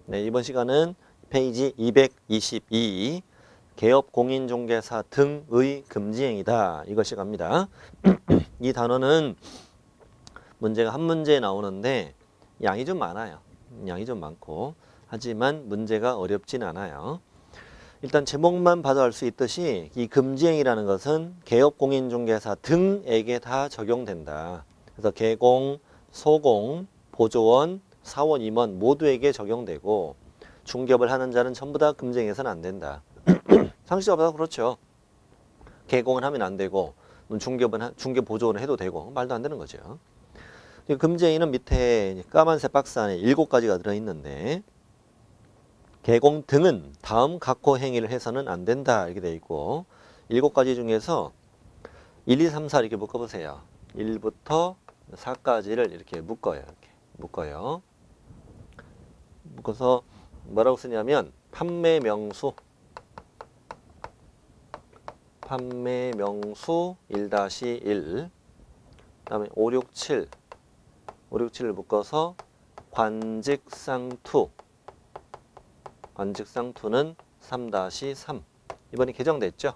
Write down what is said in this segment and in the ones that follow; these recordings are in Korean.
네, 이번 시간은 페이지 222 개업 공인중개사 등의 금지행위다. 이것이 갑니다. 이 단어는 문제가 한 문제에 나오는데 양이 좀 많아요. 양이 좀 많고 하지만 문제가 어렵진 않아요. 일단 제목만 봐도 알 수 있듯이 이 금지행위라는 것은 개업 공인중개사 등에게 다 적용된다. 그래서 개공, 소공, 보조원, 사원, 임원 모두에게 적용되고 중개업을 하는 자는 전부 다 금지행위해서는 안 된다. 상식적으로 그렇죠. 개공은 하면 안 되고 중개업은 중개 보조원을 해도 되고 말도 안 되는 거죠. 금지행위는 밑에 까만색 박스 안에 7가지가 들어있는데 개공 등은 다음 각호 행위를 해서는 안 된다 이렇게 되어 있고 7가지 중에서 1, 2, 3, 4 이렇게 묶어보세요. 1부터 4까지를 이렇게 묶어요. 이렇게 묶어요. 묶어서 뭐라고 쓰냐면 판매 명수 1-1 그다음에 567을 묶어서 관직상투 관직상투는 3-3 이번에 개정됐죠.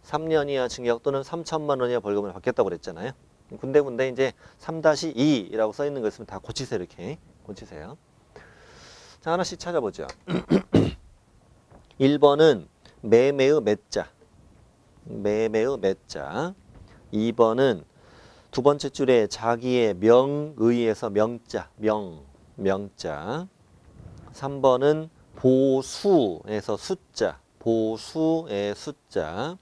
3년 이하 징역 또는 3천만 원 이하 벌금을 받겠다고 그랬잖아요. 군데군데 이제 3-2라고 써 있는 거 있으면 다 고치세요. 이렇게 고치세요. 자, 하나씩 찾아보죠. 1번은 매매의 매자. 매매의 매자. 2번은 두 번째 줄에 자기의 명의에서 명자. 명자. 3번은 보수에서 숫자. 보수의 숫자.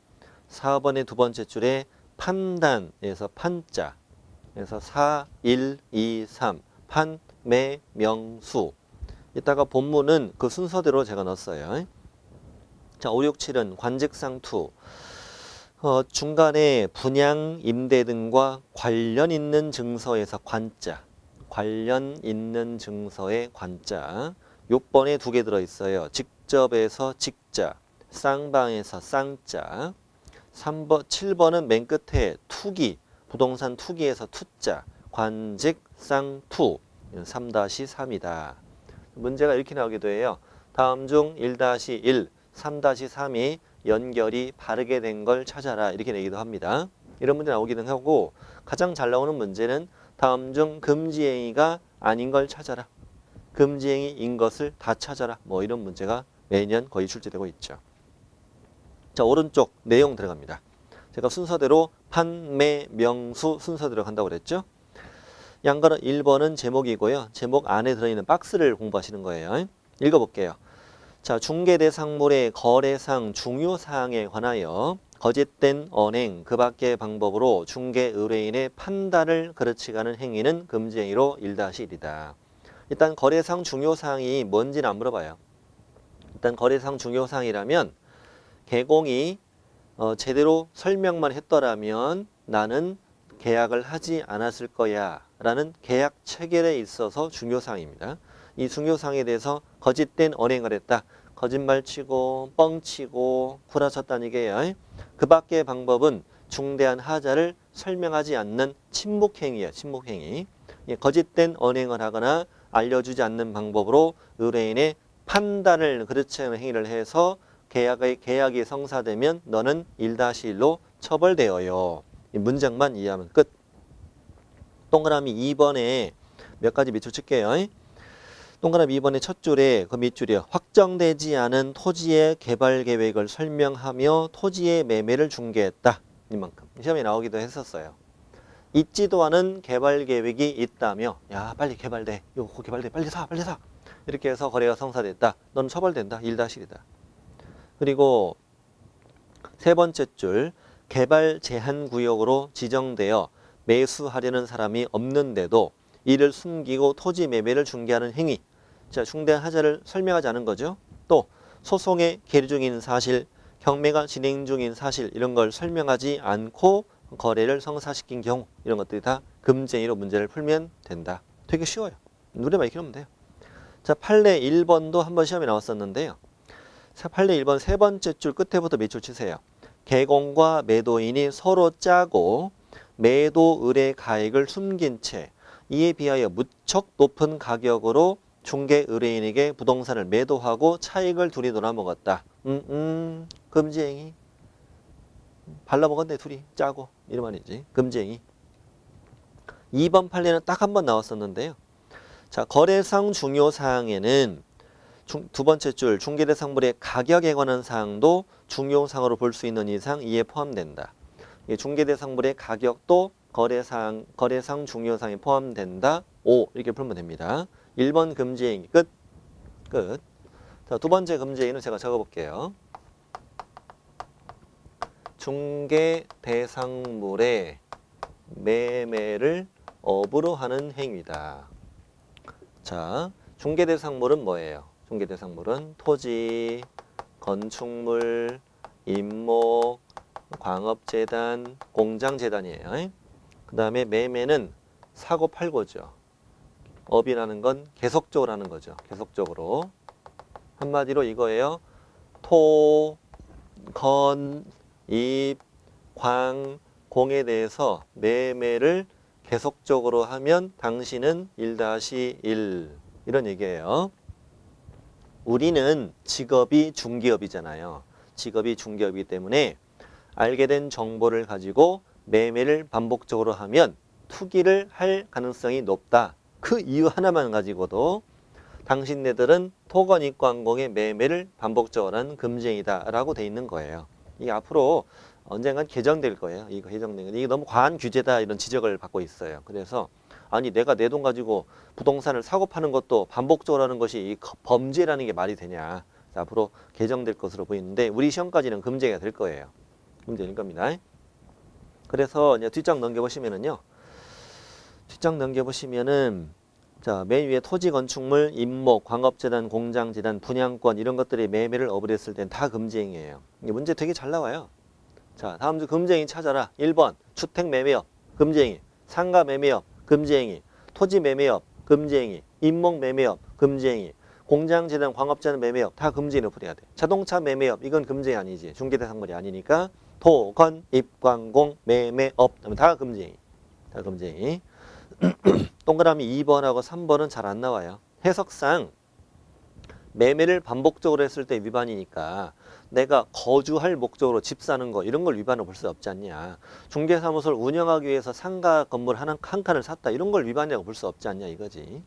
4번의 두 번째 줄에 판단에서 판자. 그래서 4, 1, 2, 3. 판매 명수. 이따가 본문은 그 순서대로 제가 넣었어요. 자, 5, 6, 7은 관직상투. 중간에 분양, 임대 등과 관련 있는 증서에서 관자. 관련 있는 증서의 관자. 6번에 2개 들어있어요. 직접에서 직자. 쌍방에서 쌍자. 7번은 맨 끝에 투기. 부동산 투기에서 투자. 관직상투. 3-3이다. 문제가 이렇게 나오기도 해요. 다음 중 1-1, 3-3이 연결이 바르게 된 걸 찾아라. 이렇게 내기도 합니다. 이런 문제 나오기도 하고 가장 잘 나오는 문제는 다음 중 금지행위가 아닌 걸 찾아라. 금지행위인 것을 다 찾아라. 뭐 이런 문제가 매년 거의 출제되고 있죠. 자, 오른쪽 내용 들어갑니다. 제가 순서대로 판매 명수 순서대로 간다고 그랬죠. 양거는 1번은 제목이고요. 제목 안에 들어있는 박스를 공부하시는 거예요. 읽어볼게요. 자, 중개대상물의 거래상 중요사항에 관하여 거짓된 언행 그 밖의 방법으로 중개 의뢰인의 판단을 그르치 가는 행위는 금지행위로 1-1이다. 일단 거래상 중요사항이 뭔지는 안 물어봐요. 일단 거래상 중요사항이라면 개공이 제대로 설명만 했더라면 나는 계약을 하지 않았을 거야 라는 계약 체결에 있어서 중요사항입니다. 이 중요사항에 대해서 거짓된 언행을 했다. 거짓말치고 뻥치고 구라쳤다는 얘기예요. 그 밖의 방법은 중대한 하자를 설명하지 않는 침묵행위예요. 침묵행위. 거짓된 언행을 하거나 알려주지 않는 방법으로 의뢰인의 판단을 그르치 않는 행위를 해서 계약이 성사되면 너는 1-1로 처벌되어요. 이 문장만 이해하면 끝. 동그라미 2번에 몇 가지 밑줄 칠게요. 동그라미 2번의 첫 줄에 그 밑줄이요. 확정되지 않은 토지의 개발 계획을 설명하며 토지의 매매를 중개했다. 이만큼. 시험에 나오기도 했었어요. 있지도 않은 개발 계획이 있다며 야 빨리 개발돼. 이거 개발돼. 빨리 사. 빨리 사. 이렇게 해서 거래가 성사됐다. 너는 처벌된다. 1-1이다. 그리고 세 번째 줄 개발 제한 구역으로 지정되어 매수하려는 사람이 없는데도 이를 숨기고 토지 매매를 중개하는 행위. 자, 중대한 하자를 설명하지 않은 거죠. 또 소송에 계류 중인 사실, 경매가 진행 중인 사실 이런 걸 설명하지 않고 거래를 성사시킨 경우 이런 것들이 다 금지행위로 문제를 풀면 된다. 되게 쉬워요. 눈에만 익히면 돼요. 자, 판례 1번도 한번 시험에 나왔었는데요. 자, 판례 1번 세 번째 줄 끝에부터 밑줄 치세요. 개공과 매도인이 서로 짜고 매도 의뢰 가액을 숨긴 채 이에 비하여 무척 높은 가격으로 중개 의뢰인에게 부동산을 매도하고 차익을 둘이 나눠 먹었다. 금지행위. 발라먹었네 둘이 짜고 이런 말이지. 금지행위. 2번 판례는 딱 한 번 나왔었는데요. 자, 거래상 중요사항에는 두 번째 줄 중개대상물의 가격에 관한 사항도 중요사항으로 볼 수 있는 이상 이에 포함된다. 중개대상물의 가격도 거래상 중요사항에 포함된다. 5 이렇게 풀면 됩니다. 1번 금지행위 끝. 자, 두 번째 금지행위는 제가 적어볼게요. 중개대상물의 매매를 업으로 하는 행위다. 자, 중개대상물은 뭐예요? 중개대상물은 토지, 건축물, 임목, 광업재단, 공장재단이에요. 그 다음에 매매는 사고 팔고죠. 업이라는 건 계속적으로 하는 거죠. 계속적으로. 한마디로 이거예요. 토, 건, 입, 광, 공에 대해서 매매를 계속적으로 하면 당신은 1-1 이런 얘기예요. 우리는 직업이 중개업이잖아요. 직업이 중개업이기 때문에 알게 된 정보를 가지고 매매를 반복적으로 하면 투기를 할 가능성이 높다. 그 이유 하나만 가지고도 당신네들은 토건입광공의 매매를 반복적으로 하는 금지행위다 라고 돼 있는 거예요. 이게 앞으로 언젠간 개정될 거예요. 이거 개정된 거. 이게 너무 과한 규제다 이런 지적을 받고 있어요. 그래서 아니 내가 내 돈 가지고 부동산을 사고 파는 것도 반복적으로 하는 것이 이 범죄라는 게 말이 되냐. 앞으로 개정될 것으로 보이는데 우리 시험까지는 금지가 될 거예요. 금지될 겁니다. 그래서 이제 뒷장 넘겨보시면은요. 뒷장 넘겨보시면은 자, 맨 위에 토지, 건축물, 임목, 광업재단, 공장재단, 분양권 이런 것들이 매매를 업을 했을 땐 다 금지행위예요. 이게 문제 되게 잘 나와요. 자, 다음 주 금지행위 찾아라. 1번 주택매매업 금지행위, 상가매매업 금지행위, 토지매매업 금지행위, 임목매매업 금지행위, 공장재단, 광업재단 매매업 다 금지행위로 풀어야 돼. 자동차 매매업 이건 금지행위 아니지. 중개대상물이 아니니까 토, 건, 입, 광, 공, 매매업 다 금지행위. 다 금지행위. 동그라미 2번하고 3번은 잘 안 나와요. 해석상 매매를 반복적으로 했을 때 위반이니까 내가 거주할 목적으로 집 사는 거 이런 걸 위반으로 볼 수 없지 않냐. 중개사무소를 운영하기 위해서 상가 건물 한 칸을 샀다 이런 걸 위반이라고 볼 수 없지 않냐 이거지.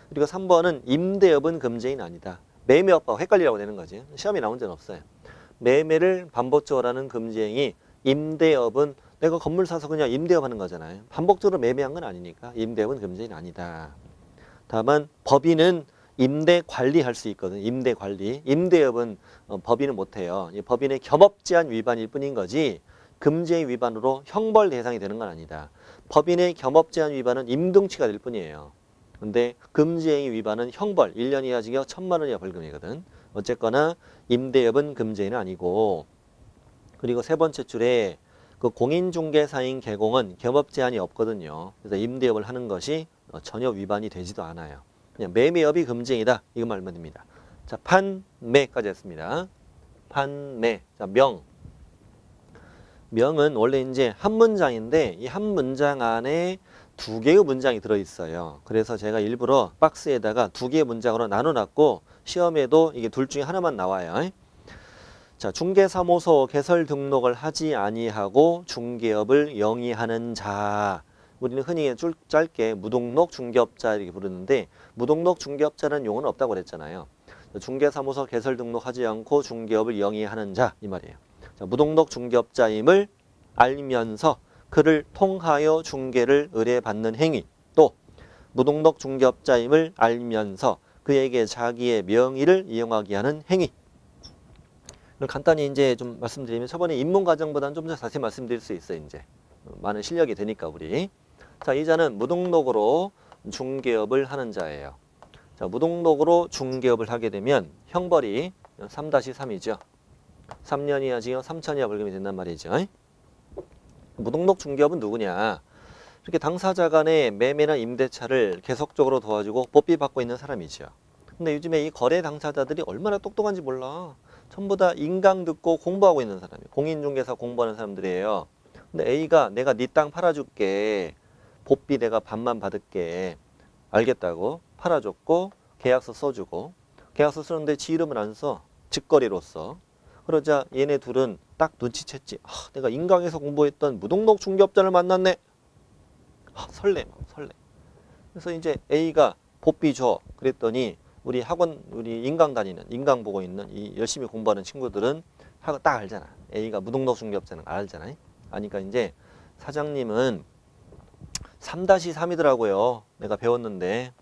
그리고 3번은 임대업은 금지행위는 아니다. 매매업하고 헷갈리라고 되는 거지. 시험에 나온 적은 없어요. 매매를 반복적으로 하는 금지행위, 임대업은 내가 건물 사서 그냥 임대업 하는 거잖아요. 반복적으로 매매한 건 아니니까 임대업은 금지는 아니다. 다만 법인은 임대 관리할 수 있거든. 임대 관리. 임대업은 법인은 못해요. 법인의 겸업제한 위반일 뿐인 거지 금지의 위반으로 형벌 대상이 되는 건 아니다. 법인의 겸업제한 위반은 임등치가 될 뿐이에요. 근데 금지행위 위반은 형벌 1년 이하 징역 1,000만 원 이하 벌금이거든. 어쨌거나 임대업은 금지행위는 아니고 그리고 세 번째 줄에 그 공인중개사인 개공은 겸업 제한이 없거든요. 그래서 임대업을 하는 것이 전혀 위반이 되지도 않아요. 그냥 매매업이 금지행위다. 이것만 알면 됩니다. 자, 판매까지 했습니다. 판매. 자, 명은 원래 이제 한 문장인데 이 한 문장 안에 두 개의 문장이 들어있어요. 그래서 제가 일부러 박스에다가 두 개의 문장으로 나눠놨고 시험에도 이게 둘 중에 하나만 나와요. 자, 중개사무소 개설 등록을 하지 아니하고 중개업을 영위하는 자. 우리는 흔히 짧게 무등록 중개업자 이렇게 부르는데 무등록 중개업자라는 용어는 없다고 그랬잖아요. 중개사무소 개설 등록하지 않고 중개업을 영위하는 자 이 말이에요. 자, 무등록 중개업자임을 알면서 그를 통하여 중개를 의뢰받는 행위, 또 무등록 중개업자임을 알면서 그에게 자기의 명의를 이용하게 하는 행위. 간단히 이제 좀 말씀드리면 저번에 입문 과정보다는 좀 더 자세히 말씀드릴 수 있어요. 이제 많은 실력이 되니까 우리. 자, 이 자는 무등록으로 중개업을 하는 자예요. 자, 무등록으로 중개업을 하게 되면 형벌이 3-3이죠. 3년 이하 징역 3천 이하 벌금이 된단 말이죠. 무등록 중개업은 누구냐? 이렇게 당사자 간의 매매나 임대차를 계속적으로 도와주고 법비 받고 있는 사람이죠. 근데 요즘에 이 거래 당사자들이 얼마나 똑똑한지 몰라. 전부 다 인강 듣고 공부하고 있는 사람이에요. 공인중개사 공부하는 사람들이에요. 근데 A가 내가 네 땅 팔아줄게. 법비 내가 반만 받을게. 알겠다고 팔아줬고 계약서 써주고 계약서 쓰는데 지 이름은 안 써. 직거래로 써. 그러자 얘네 둘은 딱 눈치챘지. 내가 인강에서 공부했던 무등록 중개업자를 만났네. 설레. 그래서 이제 A가 복비 줘. 그랬더니 우리 학원, 우리 인강 다니는, 인강 보고 있는 이 열심히 공부하는 친구들은 딱 알잖아. A가 무등록 중개업자는 알잖아. 아니까 이제 사장님은 3-3이더라고요. 내가 배웠는데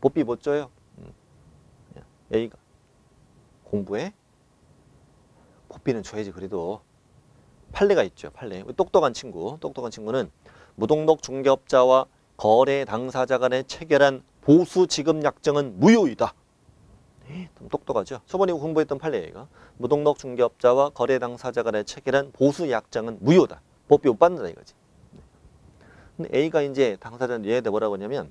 복비 못 줘요. A가 공부해? 복비는 줘야지. 그래도 판례가 있죠. 판례. 똑똑한 친구는 무등록 중개업자와 거래 당사자 간에 체결한 보수 지급 약정은 무효이다. 좀 똑똑하죠. 저번에 공부했던 판례가 무등록 중개업자와 거래 당사자 간에 체결한 보수 약정은 무효다. 복비 못 받는다 이거지. 근데 A가 이제 당사자는 얘한테 뭐라고 하냐면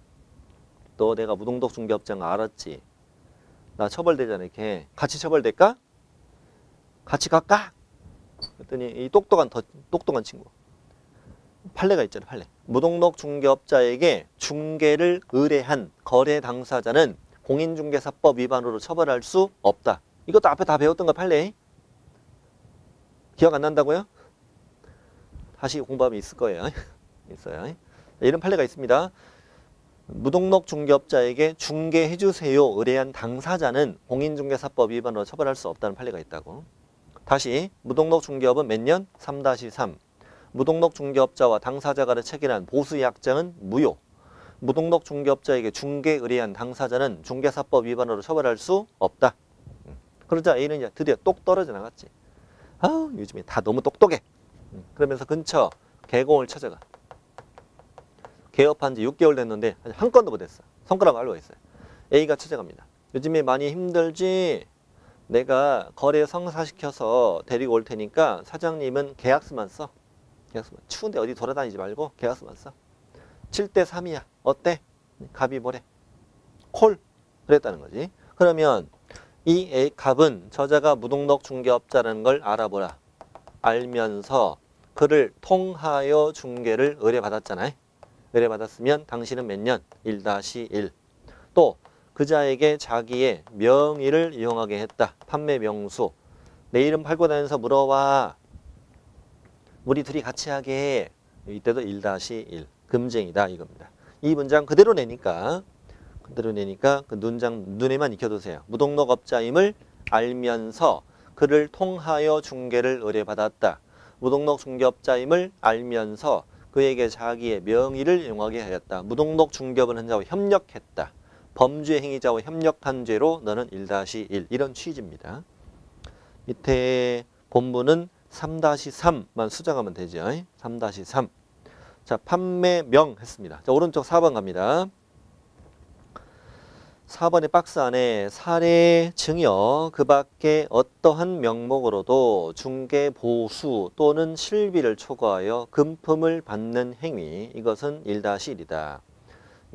너 내가 무등록 중개업자인 거 알았지? 나 처벌되잖아. 이렇게 같이 처벌될까? 같이 갈까? 그랬더니 이 똑똑한 친구 판례가 있잖아요. 판례. 무등록 중개업자에게 중개를 의뢰한 거래 당사자는 공인중개사법 위반으로 처벌할 수 없다. 이것도 앞에 다 배웠던 거 판례. 기억 안 난다고요? 다시 공부하면 있을 거예요. 있어요. 이런 판례가 있습니다. 무등록 중개업자에게 중개해주세요 의뢰한 당사자는 공인중개사법 위반으로 처벌할 수 없다는 판례가 있다고. 다시 무등록 중개업은 몇 년? 3-3. 무등록 중개업자와 당사자 간에 체결한 보수 약정은 무효. 무등록 중개업자에게 중개 의뢰한 당사자는 중개사법 위반으로 처벌할 수 없다. 그러자 A는 이제 드디어 똑 떨어져 나갔지. 요즘에 다 너무 똑똑해. 그러면서 근처 개공을 찾아가. 개업한 지 6개월 됐는데 아직 한 건도 못했어. 손가락 알고 있어요. A가 찾아갑니다. 요즘에 많이 힘들지? 내가 거래 성사시켜서 데리고 올 테니까 사장님은 계약서만 써. 계약서만. 추운데 어디 돌아다니지 말고 계약서만 써. 7-3이야. 어때? 갑이 뭐래? 콜. 그랬다는 거지. 그러면 이 A 갑은 저자가 무등록 중개업자라는 걸 알아보라. 알면서 그를 통하여 중개를 의뢰받았잖아요. 의뢰받았으면 당신은 몇 년? 1-1. 또 그자에게 자기의 명의를 이용하게 했다. 판매 명수. 내 이름 팔고 다니면서 물어와. 우리 둘이 같이 하게. 이때도 1-1. 금쟁이다 이겁니다. 이 문장 그대로 내니까 그 눈에만 익혀두세요. 무등록업자임을 알면서 그를 통하여 중개를 의뢰받았다. 무등록 중개업자임을 알면서 그에게 자기의 명의를 이용하게 하였다. 무등록 중개업은 한자와 협력했다. 범죄 행위자와 협력한 죄로 너는 1-1 이런 취지입니다. 밑에 본문은 3-3만 수정하면 되죠. 3-3. 자, 판매명 했습니다. 자, 오른쪽 4번 갑니다. 4번의 박스 안에 사례, 증여, 그 밖에 어떠한 명목으로도 중개 보수 또는 실비를 초과하여 금품을 받는 행위, 이것은 1-1이다.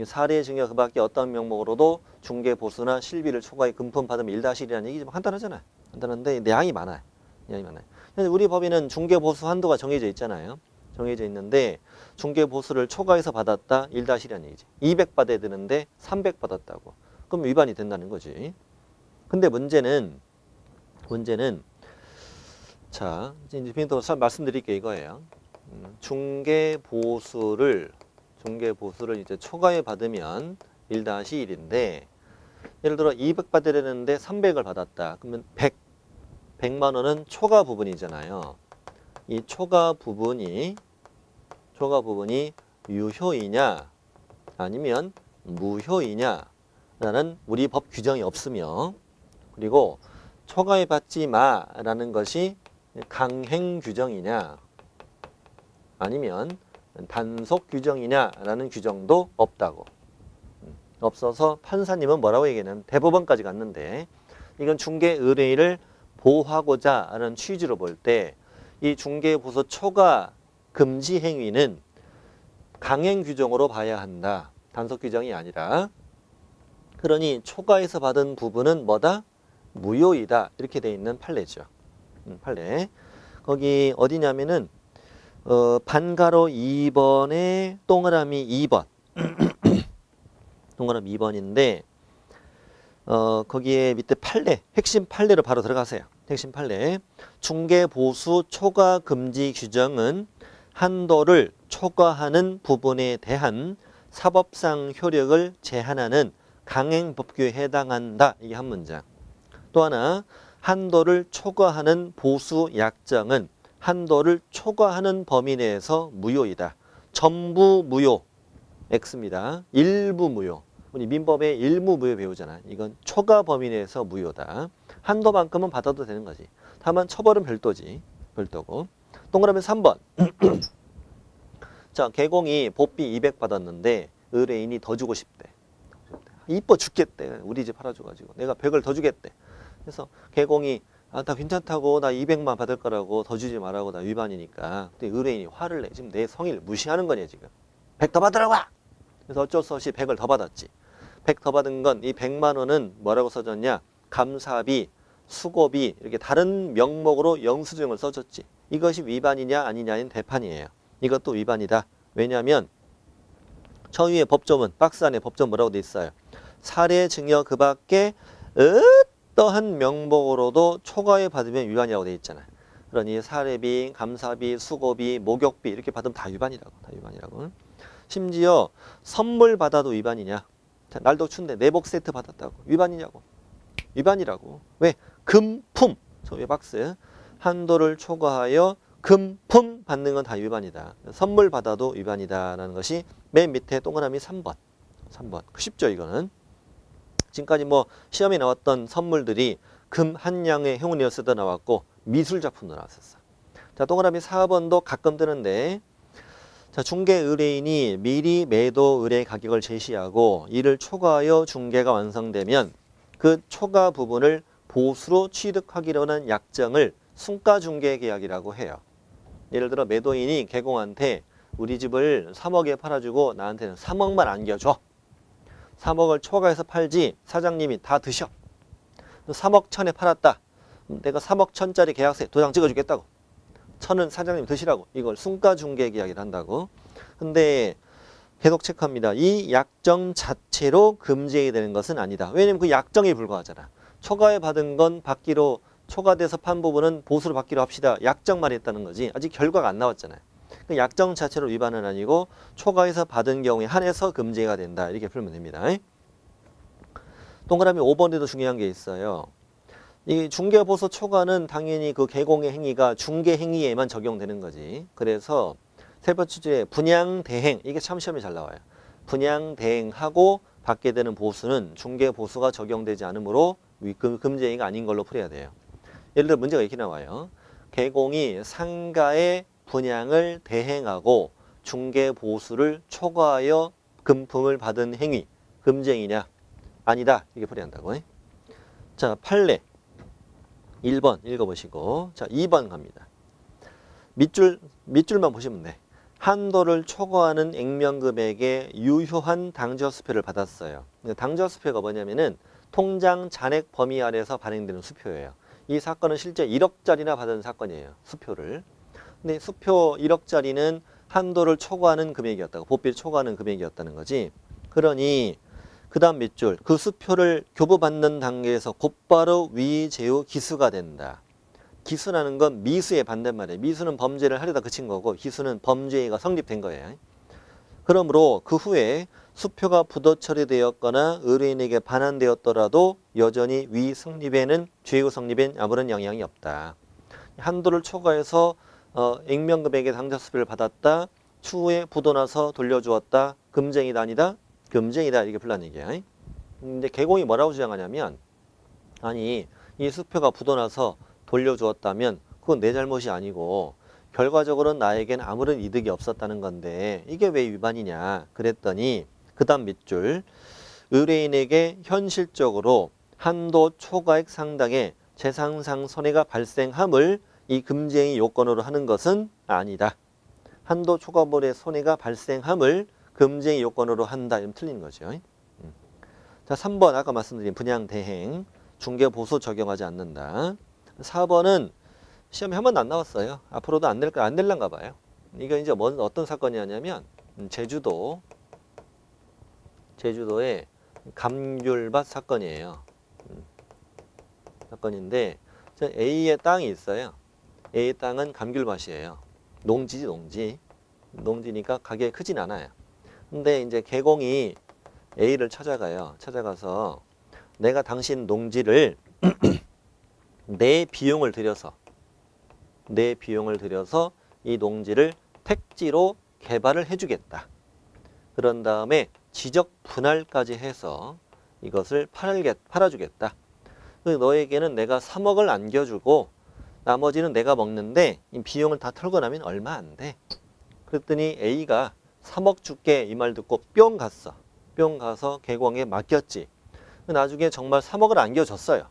사례, 증여, 그 밖에 어떠한 명목으로도 중개 보수나 실비를 초과해 금품 받으면 1-1이라는 얘기 좀 간단하잖아요. 간단한데 양이 많아요. 우리 법에는 중개 보수 한도가 정해져 있잖아요. 정해져 있는데 중개 보수를 초과해서 받았다 1-1이라는 얘기지. 200 받아야 되는데 300 받았다고. 그럼 위반이 된다는 거지. 근데 문제는 자 이제 또 말씀드릴게 이거예요. 중개 보수를 이제 초과해 받으면 1-1인데 예를 들어 200 받아야 되는데 300을 받았다. 그러면 100만 원은 초과 부분이잖아요. 이 초과 부분이 유효이냐 아니면 무효이냐 라는 우리 법 규정이 없으며, 그리고 초과해 받지 마라는 것이 강행 규정이냐 아니면 단속 규정이냐라는 규정도 없다고. 없어서 판사님은 뭐라고 얘기하냐면 대법원까지 갔는데 이건 중개 의뢰인을 보호하고자 하는 취지로 볼 때 이 중개 보수 초과 금지 행위는 강행 규정으로 봐야 한다. 단속 규정이 아니라. 그러니 초과해서 받은 부분은 뭐다? 무효이다. 이렇게 돼 있는 판례죠. 판례. 거기 어디냐면은 반가로 2번에 동그라미 2번. 동그라미 2번인데 거기에 밑에 판례, 핵심 판례로 바로 들어가세요. 핵심 판례. 중개 보수 초과 금지 규정은 한도를 초과하는 부분에 대한 사법상 효력을 제한하는 강행법규에 해당한다. 이게 한 문장. 또 하나, 한도를 초과하는 보수 약정은 한도를 초과하는 범위 내에서 무효이다. 전부 무효, X입니다. 일부 무효. 우리 민법의 일부 무효 배우잖아. 이건 초과 범위 내에서 무효다. 한도만큼은 받아도 되는 거지. 다만 처벌은 별도지. 별도고. 동그라미 3번. 자, 개공이 보비 200 받았는데 의뢰인이 더 주고 싶대. 이뻐 죽겠대. 우리 집 팔아줘가지고. 내가 100을 더 주겠대. 그래서 개공이 나 괜찮다고 나 200만 받을 거라고 더 주지 말라고 나 위반이니까. 근데 의뢰인이 화를 내. 지금 내 성의를 무시하는 거냐 지금. 100 더 받으라고! 그래서 어쩔 수 없이 100을 더 받았지. 100 더 받은 건 이 100만 원은 뭐라고 써졌냐? 감사비, 수고비 이렇게 다른 명목으로 영수증을 써줬지. 이것이 위반이냐 아니냐는 대판이에요. 이것도 위반이다. 왜냐하면 저 위에 법조문, 박스 안에 법조문 뭐라고 돼 있어요? 사례 증여 그 밖에 어떠한 명목으로도 초과에 받으면 위반이라고 돼 있잖아요. 그러니 사례비, 감사비, 수고비, 목욕비 이렇게 받으면 다 위반이라고. 다 위반이라고. 심지어 선물 받아도 위반이냐? 자, 날도 추운데 내복 세트 받았다고. 위반이냐고. 위반이라고. 왜? 금품. 저 위에 박스. 한도를 초과하여 금품 받는 건 다 위반이다. 선물 받아도 위반이다라는 것이 맨 밑에 동그라미 3번. 3번. 쉽죠, 이거는. 지금까지 뭐 시험에 나왔던 선물들이 금 한 양의 행운이었을 나왔고 미술 작품도 나왔었어. 자, 동그라미 4번도 가끔 뜨는데 자, 중개 의뢰인이 미리 매도 의뢰 가격을 제시하고 이를 초과하여 중개가 완성되면 그 초과 부분을 보수로 취득하기로 하는 약정을 순가중개 계약이라고 해요. 예를 들어 매도인이 개공한테 우리 집을 3억에 팔아주고 나한테는 3억만 안겨줘. 3억을 초과해서 팔지 사장님이 다 드셔. 3억 천에 팔았다. 내가 3억 천짜리 계약서에 도장 찍어주겠다고. 천은 사장님 드시라고. 이걸 순가중개 계약이라 한다고. 근데 계속 체크합니다. 이 약정 자체로 금지해야 되는 것은 아니다. 왜냐면 그 약정에 불과하잖아. 초과에 받은 건 받기로 초과돼서 판 부분은 보수로 받기로 합시다. 약정만 했다는 거지. 아직 결과가 안 나왔잖아요. 그 약정 자체로 위반은 아니고 초과해서 받은 경우에 한해서 금지가 된다. 이렇게 풀면 됩니다. 동그라미 5번에도 중요한 게 있어요. 이 중개보수 초과는 당연히 그 개공의 행위가 중개 행위에만 적용되는 거지. 그래서 세 번째 주제 분양대행. 이게 참 시험에 잘 나와요. 분양대행하고 받게 되는 보수는 중개보수가 적용되지 않으므로 금지 행위가 아닌 걸로 풀어야 돼요. 예를 들어 문제가 이렇게 나와요. 개공이 상가의 분양을 대행하고 중개보수를 초과하여 금품을 받은 행위. 금지 행위냐? 아니다. 이렇게 풀어야 한다고. 자, 판례. 1번 읽어보시고 자 2번 갑니다. 밑줄만 보시면 돼. 한도를 초과하는 액면금액의 유효한 당좌수표를 받았어요. 당좌수표가 뭐냐면은 통장 잔액 범위 아래에서 발행되는 수표예요. 이 사건은 실제 1억짜리나 받은 사건이에요. 수표를. 근데 수표 1억짜리는 한도를 초과하는 금액이었다고. 보비를 초과하는 금액이었다는 거지. 그러니 그 다음 밑줄. 그 수표를 교부받는 단계에서 곧바로 위제후 기수가 된다. 기수라는 건 미수의 반대말이에요. 미수는 범죄를 하려다 그친 거고 기수는 범죄가 성립된 거예요. 그러므로 그 후에 수표가 부도 처리되었거나 의뢰인에게 반환되었더라도 여전히 위 성립에는 죄후 성립엔 아무런 영향이 없다. 한도를 초과해서 액면금액의 당좌수표를 받았다. 추후에 부도나서 돌려주었다. 금쟁이다 아니다? 금쟁이다 이렇게 불러는 얘기야. 근데 개공이 뭐라고 주장하냐면 아니 이 수표가 부도나서 돌려주었다면 그건 내 잘못이 아니고 결과적으로는 나에겐 아무런 이득이 없었다는 건데 이게 왜 위반이냐 그랬더니 그 다음 밑줄 의뢰인에게 현실적으로 한도 초과액 상당의 재산상 손해가 발생함을 이 금지행위 요건으로 하는 것은 아니다. 한도 초과물의 손해가 발생함을 금지행위 요건으로 한다. 이러면 틀린 거죠. 자, 3번 아까 말씀드린 분양대행 중개보수 적용하지 않는다. 4번은 시험에 한 번도 안 나왔어요. 앞으로도 안 낼란가 봐요. 이거 이제 어떤 사건이었냐면 제주도의 감귤밭 사건이에요. 사건인데 A의 땅이 있어요. A의 땅은 감귤밭이에요. 농지지 농지. 농지니까 가격이 크진 않아요. 근데 이제 개공이 A를 찾아가요. 찾아가서 내가 당신 농지를 내 비용을 들여서 이 농지를 택지로 개발을 해주겠다. 그런 다음에 지적 분할까지 해서 이것을 팔아주겠다. 너에게는 내가 3억을 안겨주고 나머지는 내가 먹는데 이 비용을 다 털고 나면 얼마 안 돼. 그랬더니 A가 3억 줄게 이 말 듣고 뿅 갔어. 뿅 가서 개공에 맡겼지. 나중에 정말 3억을 안겨줬어요.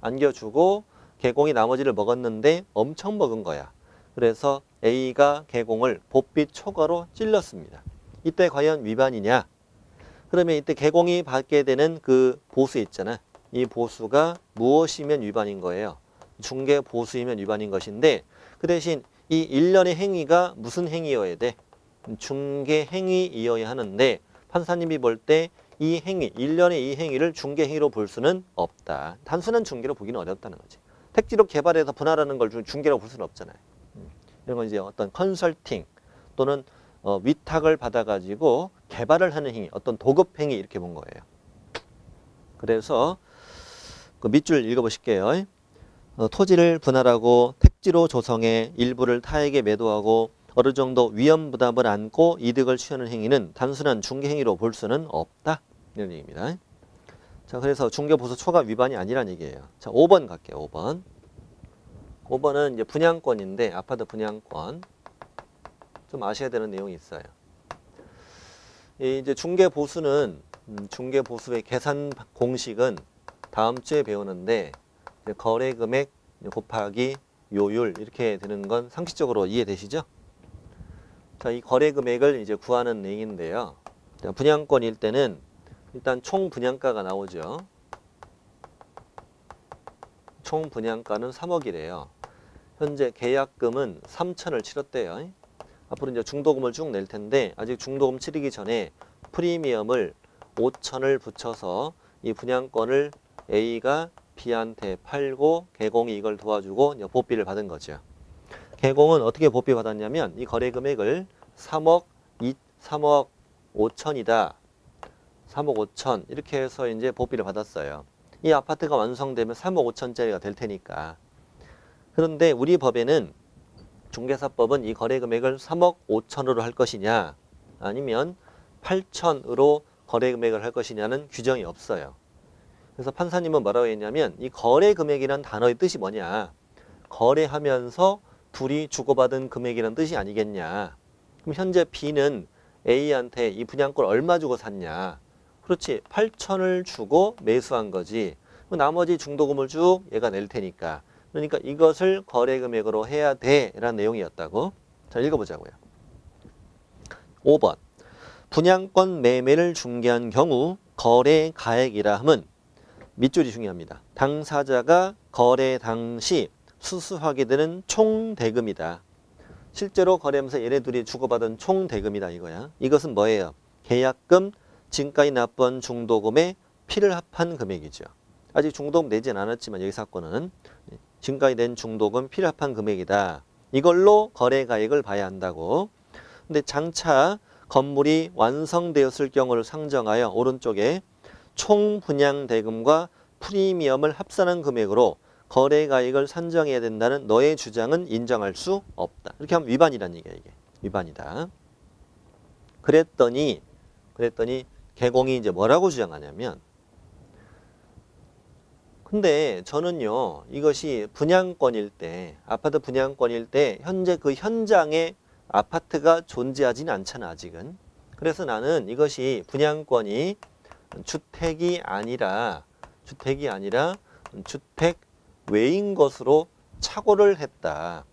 안겨주고 개공이 나머지를 먹었는데 엄청 먹은 거야. 그래서 A가 개공을 복비 초과로 찔렀습니다. 이때 과연 위반이냐? 그러면 이때 개공이 받게 되는 그 보수 있잖아. 이 보수가 무엇이면 위반인 거예요? 중개 보수이면 위반인 것인데 그 대신 이 일련의 행위가 무슨 행위여야 돼? 중개 행위이어야 하는데 판사님이 볼 때 이 행위, 일련의 이 행위를 중개 행위로 볼 수는 없다. 단순한 중개로 보기는 어렵다는 거지. 택지로 개발해서 분할하는 걸 중개라고 볼 수는 없잖아요. 이런 건 이제 어떤 컨설팅 또는 위탁을 받아가지고 개발을 하는 행위, 어떤 도급 행위 이렇게 본 거예요. 그래서 그 밑줄 읽어보실게요. 토지를 분할하고 택지로 조성해 일부를 타에게 매도하고 어느 정도 위험 부담을 안고 이득을 취하는 행위는 단순한 중개 행위로 볼 수는 없다. 이런 얘기입니다. 자, 그래서 중개 보수 초과 위반이 아니란 얘기예요. 자, 5번 갈게요. 5번. 5번은 이제 분양권인데 아파트 분양권. 좀 아셔야 되는 내용이 있어요. 이제 중개 보수는 중개 보수의 계산 공식은 다음 주에 배우는데 이제 거래 금액 곱하기 요율 이렇게 되는 건 상식적으로 이해되시죠? 자, 이 거래 금액을 이제 구하는 내용인데요. 자, 분양권일 때는 일단 총 분양가가 나오죠. 총 분양가는 3억이래요. 현재 계약금은 3천을 치렀대요. 앞으로 이제 중도금을 쭉 낼 텐데 아직 중도금 치르기 전에 프리미엄을 5천을 붙여서 이 분양권을 A가 B한테 팔고 개공이 이걸 도와주고 보비를 받은 거죠. 개공은 어떻게 보비 받았냐면 이 거래 금액을 3억 5천이다. 3억 5천 이렇게 해서 이제 보비를 받았어요. 이 아파트가 완성되면 3억 5천짜리가 될 테니까. 그런데 우리 법에는 중개사법은 이 거래 금액을 3억 5천으로 할 것이냐 아니면 8천으로 거래 금액을 할 것이냐는 규정이 없어요. 그래서 판사님은 뭐라고 했냐면 이 거래 금액이란 단어의 뜻이 뭐냐? 거래하면서 둘이 주고받은 금액이란 뜻이 아니겠냐? 그럼 현재 B는 A한테 이 분양권 얼마 주고 샀냐? 그렇지. 8천을 주고 매수한 거지. 나머지 중도금을 쭉 얘가 낼 테니까. 그러니까 이것을 거래 금액으로 해야 돼 라는 내용이었다고. 자, 읽어보자고요. 5번. 분양권 매매를 중개한 경우 거래 가액이라 함은 밑줄이 중요합니다. 당사자가 거래 당시 수수하게 되는 총 대금이다. 실제로 거래하면서 얘네 둘이 주고받은 총 대금이다 이거야. 이것은 뭐예요? 계약금, 지금까지 납부한 중도금에 피를 합한 금액이죠. 아직 중도금 내진 않았지만 여기 사건은 지금까지 낸 중도금 피를 합한 금액이다. 이걸로 거래 가액을 봐야 한다고. 근데 장차 건물이 완성되었을 경우를 상정하여 오른쪽에 총 분양 대금과 프리미엄을 합산한 금액으로 거래 가액을 산정해야 된다는 너의 주장은 인정할 수 없다. 이렇게 하면 위반이란 얘기야 이게. 위반이다. 그랬더니 개공이 이제 뭐라고 주장하냐면 근데 저는요 이것이 분양권일 때 아파트 분양권일 때 현재 그 현장에 아파트가 존재하지는 않잖아 아직은. 그래서 나는 이것이 분양권이 주택이 아니라 주택 외인 것으로 착오를 했다.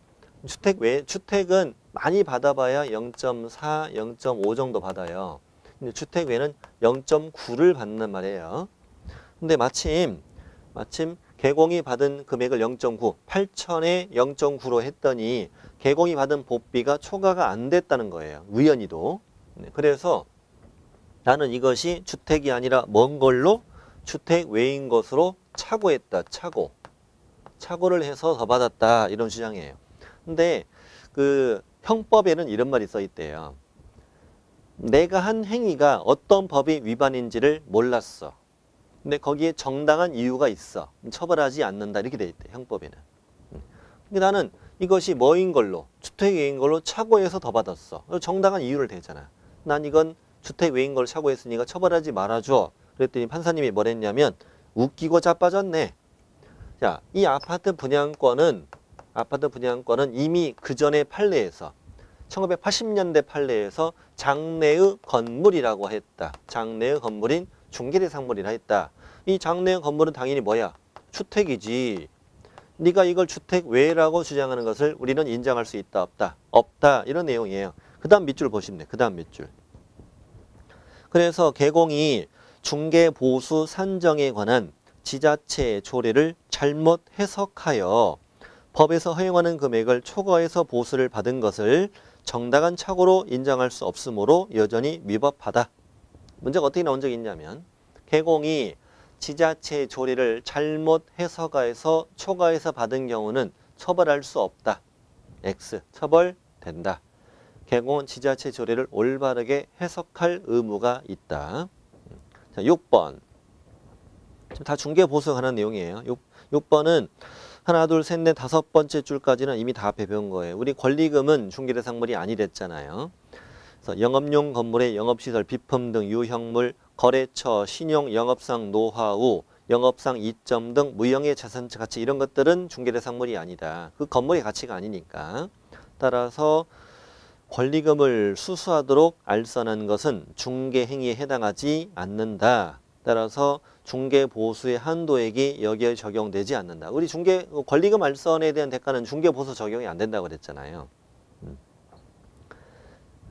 주택은 많이 받아봐야 0.4, 0.5 정도 받아요. 근데 주택 외는 0.9를 받는 말이에요. 근데 마침 개공이 받은 금액을 0.9, 8천에 0.9로 했더니 개공이 받은 복비가 초과가 안 됐다는 거예요. 우연히도. 그래서 나는 이것이 주택이 아니라 먼 걸로 주택 외인 것으로 착오했다. 착오. 착오를 해서 더 받았다 이런 주장이에요. 근데 그 형법에는 이런 말이 써 있대요. 내가 한 행위가 어떤 법의 위반인지를 몰랐어. 근데 거기에 정당한 이유가 있어. 처벌하지 않는다 이렇게 돼 있대 형법에는. 근데 나는 이것이 뭐인 걸로 주택 외인 걸로 착오해서 더 받았어. 정당한 이유를 대잖아. 난 이건 주택 외인 걸로 착오했으니까 처벌하지 말아줘. 그랬더니 판사님이 뭐랬냐면 웃기고 자빠졌네. 자, 이 아파트 분양권은 이미 그 전에 판례에서 1980년대 판례에서 장래의 건물이라고 했다. 장래의 건물인 중개대상물이라 했다. 이 장래의 건물은 당연히 뭐야? 주택이지. 네가 이걸 주택 외라고 주장하는 것을 우리는 인정할 수 있다 없다? 없다. 이런 내용이에요. 그 다음 밑줄 보시면 돼. 그 다음 밑줄. 그래서 개공이 중개보수 산정에 관한 지자체의 조례를 잘못 해석하여 법에서 허용하는 금액을 초과해서 보수를 받은 것을 정당한 착오로 인정할 수 없으므로 여전히 위법하다. 문제가 어떻게 나온 적이 있냐면 개공이 지자체의 조례를 잘못 해석해서 초과해서 받은 경우는 처벌할 수 없다. X. 처벌된다. 개공은 지자체 조례를 올바르게 해석할 의무가 있다. 자, 6번. 지금 다 중개보수에 관한 내용이에요. 6번은 하나, 둘, 셋, 넷, 다섯 번째 줄까지는 이미 다 배운 거예요. 우리 권리금은 중개대상물이 아니랬잖아요. 그래서 영업용 건물의 영업시설, 비품 등 유형물, 거래처, 신용, 영업상 노하우, 영업상 이점 등 무형의 자산 가치 이런 것들은 중개대상물이 아니다. 그 건물의 가치가 아니니까. 따라서 권리금을 수수하도록 알선한 것은 중개행위에 해당하지 않는다. 따라서 중개보수의 한도액이 여기에 적용되지 않는다. 우리 권리금 알선에 대한 대가는 중개보수 적용이 안 된다고 그랬잖아요.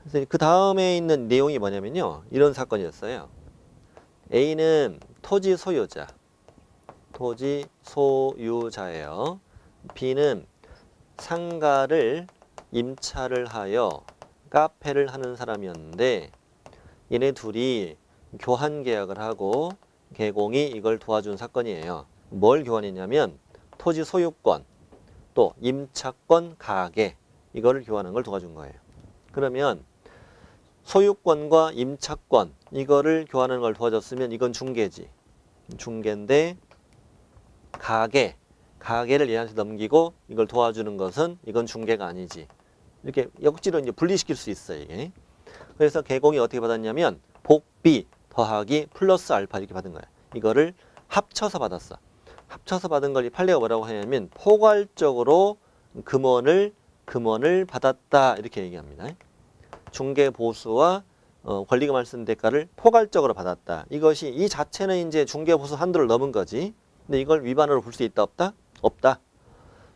그래서 그 다음에 있는 내용이 뭐냐면요. 이런 사건이었어요. A는 토지 소유자예요. B는 상가를 임차를 하여 카페를 하는 사람이었는데 얘네 둘이 교환 계약을 하고 개공이 이걸 도와준 사건이에요. 뭘 교환했냐면 토지 소유권 또 임차권 가계 이거를 교환하는 걸 도와준 거예요. 그러면 소유권과 임차권 이거를 교환하는 걸 도와줬으면 이건 중개지. 중개인데 가계를 얘한테 넘기고 이걸 도와주는 것은 이건 중개가 아니지. 이렇게 억지로 이제 분리시킬 수 있어요, 이게. 그래서 개공이 어떻게 받았냐면 복비 더하기 플러스 알파 이렇게 받은 거야. 이거를 합쳐서 받았어. 합쳐서 받은 걸 이 판례가 뭐라고 하냐면 포괄적으로 금원을 받았다 이렇게 얘기합니다. 중개보수와 권리금 알선 대가를 포괄적으로 받았다. 이것이 이 자체는 이제 중개보수 한도를 넘은 거지. 근데 이걸 위반으로 볼 수 있다 없다? 없다.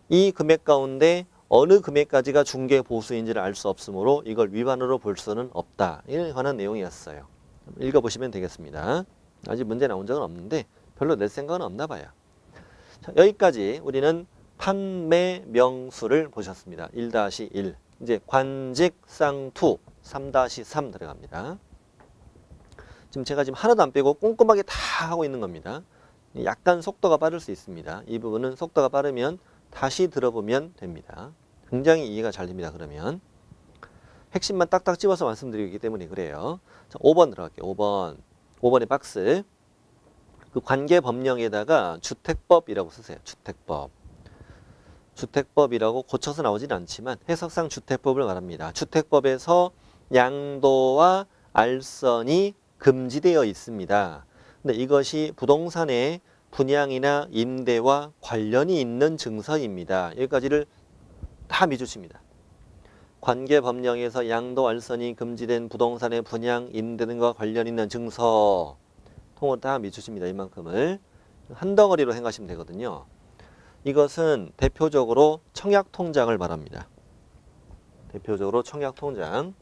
이 금액 가운데 어느 금액까지가 중개보수인지를 알 수 없으므로 이걸 위반으로 볼 수는 없다. 이에 관한 내용이었어요. 읽어보시면 되겠습니다. 아직 문제 나온 적은 없는데 별로 낼 생각은 없나 봐요. 자, 여기까지 우리는 판매 명수를 보셨습니다. 1-1. 이제 관직상투 3-3 들어갑니다. 지금 제가 하나도 안 빼고 꼼꼼하게 다 하고 있는 겁니다. 약간 속도가 빠를 수 있습니다. 이 부분은 속도가 빠르면 다시 들어보면 됩니다. 굉장히 이해가 잘 됩니다. 그러면 핵심만 딱딱 집어서 말씀드리기 때문에 그래요. 자, 5번 들어갈게요. 5번의 박스. 그 관계법령에다가 주택법이라고 쓰세요. 주택법이라고 고쳐서 나오진 않지만 해석상 주택법을 말합니다. 주택법에서 양도와 알선이 금지되어 있습니다. 근데 이것이 부동산의 분양이나 임대와 관련이 있는 증서입니다. 여기까지를 다 미주십니다. 관계법령에서 양도 알선이 금지된 부동산의 분양, 임대 등과 관련 있는 증서 통으로 다 미주십니다. 이만큼을 한 덩어리로 생각하시면 되거든요. 이것은 대표적으로 청약통장을 말합니다. 대표적으로 청약통장.